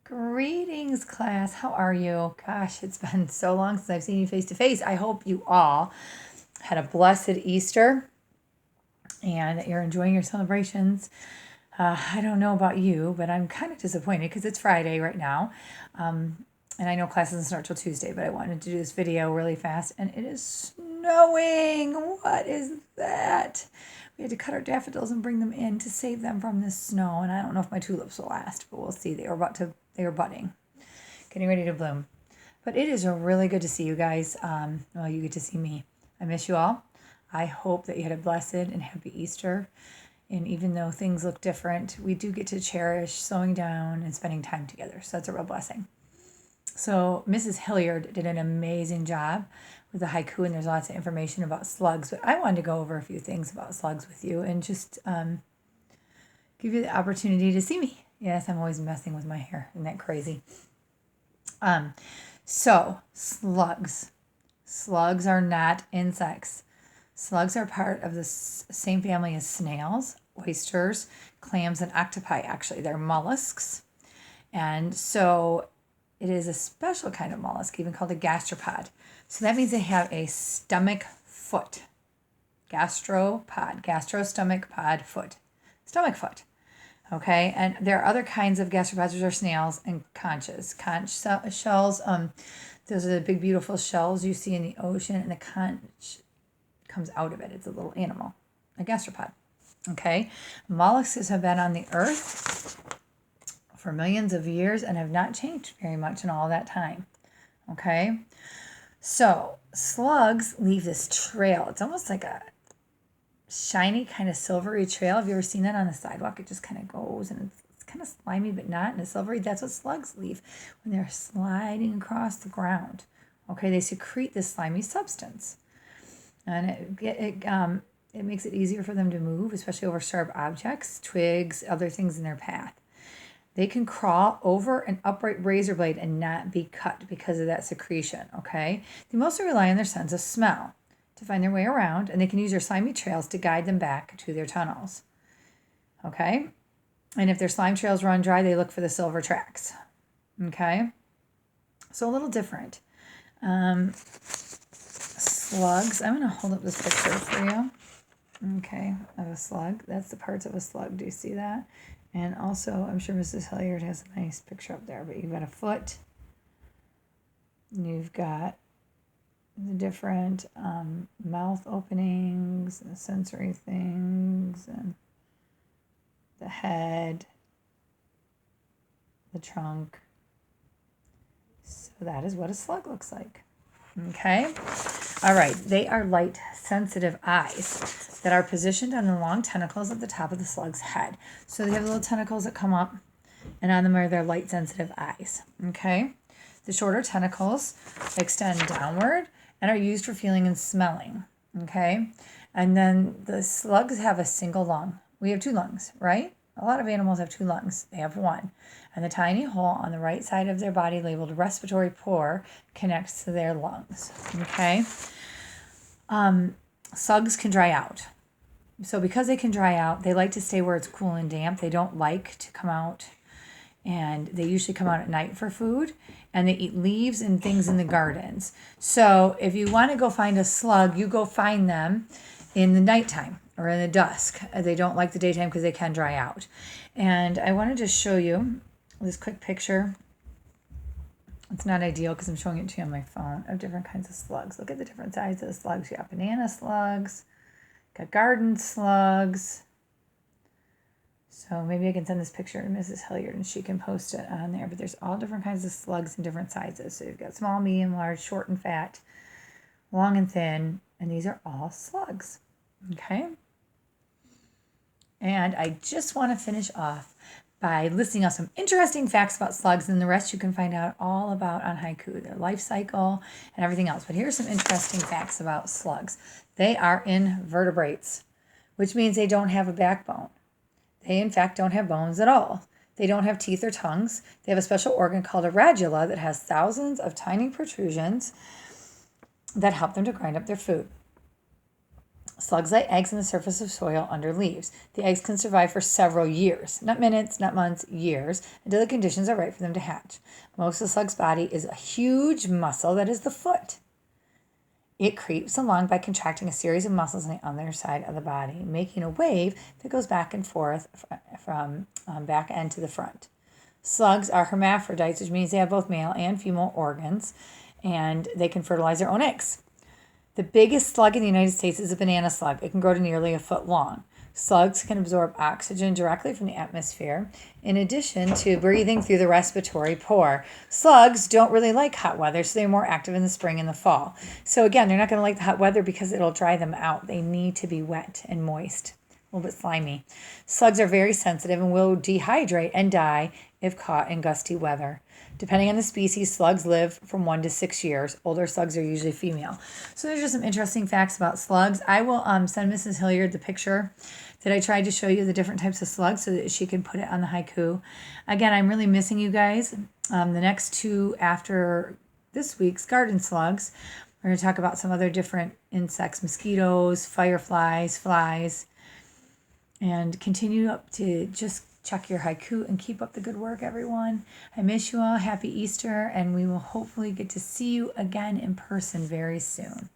Greetings, class. How are you? Gosh, it's been so long since I've seen you face to face. I hope you all had a blessed Easter and that you're enjoying your celebrations. I don't know about you, but I'm kind of disappointed because it's Friday right now. And I know class doesn't start till Tuesday, but I wanted to do this video really fast and it is snowing. What is that? We had to cut our daffodils and bring them in to save them from this snow. And I don't know if my tulips will last, but we'll see. They were budding, getting ready to bloom. But it is really good to see you guys. Well, you get to see me. I miss you all. I hope that you had a blessed and happy Easter. And even though things look different, we do get to cherish slowing down and spending time together. So that's a real blessing. So Mrs. Hilliard did an amazing job with the haiku, and there's lots of information about slugs. But I wanted to go over a few things about slugs with you and just give you the opportunity to see me. Yes, I'm always messing with my hair. Isn't that crazy? So slugs. Slugs are not insects. Slugs are part of the same family as snails, oysters, clams, and octopi. Actually, they're mollusks. And so it is a special kind of mollusk, even called a gastropod. So that means they have a stomach foot. Gastropod, gastro-stomach pod foot. Stomach foot. Okay, and there are other kinds of gastropods, which are snails and conches. Conch shells, those are the big, beautiful shells you see in the ocean, and the conch comes out of it. It's a little animal, a gastropod. Okay, mollusks have been on the earth for millions of years and have not changed very much in all that time. Okay, so slugs leave this trail. It's almost like a shiny kind of silvery trail. Have you ever seen that on the sidewalk? It just kind of goes and it's kind of slimy but not, and it's silvery. That's what slugs leave when they're sliding across the ground. Okay, they secrete this slimy substance, and it makes it easier for them to move, especially over sharp objects, twigs, other things in their path. They can crawl over an upright razor blade and not be cut because of that secretion. Okay, they mostly rely on their sense of smell to find their way around, and they can use their slimy trails to guide them back to their tunnels. Okay? And if their slime trails run dry, they look for the silver tracks. Okay? So a little different. Slugs. I'm going to hold up this picture for you. Okay, of a slug. That's the parts of a slug. Do you see that? And also, I'm sure Mrs. Hilliard has a nice picture up there, but you've got a foot. You've got the different mouth openings and sensory things, and the head, the trunk. So that is what a slug looks like. Okay? All right. They are light-sensitive eyes that are positioned on the long tentacles at the top of the slug's head. So they have little tentacles that come up, and on them are their light-sensitive eyes. Okay? The shorter tentacles extend downward and are used for feeling and smelling. Okay? And then the slugs have a single lung. We have two lungs, right? A lot of animals have two lungs. They have one. And the tiny hole on the right side of their body labeled respiratory pore connects to their lungs. Okay? Slugs can dry out. So because they can dry out, they like to stay where it's cool and damp. They don't like to come out, and they usually come out at night for food, and they eat leaves and things in the gardens. So if you want to go find a slug, you go find them in the nighttime or in the dusk. They don't like the daytime because they can dry out. And I wanted to show you this quick picture. It's not ideal because I'm showing it to you on my phone, of different kinds of slugs. Look at the different sizes of slugs. You got banana slugs, got garden slugs. So maybe I can send this picture to Mrs. Hilliard and she can post it on there. But there's all different kinds of slugs in different sizes. So you've got small, medium, large, short and fat, long and thin. And these are all slugs. Okay? And I just want to finish off by listing out some interesting facts about slugs, and the rest you can find out all about on haiku, their life cycle and everything else. But here's some interesting facts about slugs. They are invertebrates, which means they don't have a backbone. They, in fact, don't have bones at all. They don't have teeth or tongues. They have a special organ called a radula that has thousands of tiny protrusions that help them to grind up their food. Slugs lay eggs on the surface of soil under leaves. The eggs can survive for several years, not minutes, not months, years, until the conditions are right for them to hatch. Most of the slug's body is a huge muscle that is the foot. It creeps along by contracting a series of muscles on the other side of the body, making a wave that goes back and forth from back end to the front. Slugs are hermaphrodites, which means they have both male and female organs, and they can fertilize their own eggs. The biggest slug in the United States is a banana slug. It can grow to nearly a foot long. Slugs can absorb oxygen directly from the atmosphere, in addition to breathing through the respiratory pore. Slugs don't really like hot weather, so they're more active in the spring and the fall. So again, they're not going to like the hot weather because it'll dry them out. They need to be wet and moist, a little bit slimy. Slugs are very sensitive and will dehydrate and die if caught in gusty weather. Depending on the species, slugs live from 1 to 6 years. Older slugs are usually female. So there's just some interesting facts about slugs. I will send Mrs. Hilliard the picture that I tried to show you the different types of slugs so that she can put it on the haiku. Again, I'm really missing you guys. The next two after this week's garden slugs, we're going to talk about some other different insects, mosquitoes, fireflies, flies, and continue up to just check your haiku and keep up the good work, everyone. I miss you all. Happy Easter, and we will hopefully get to see you again in person very soon.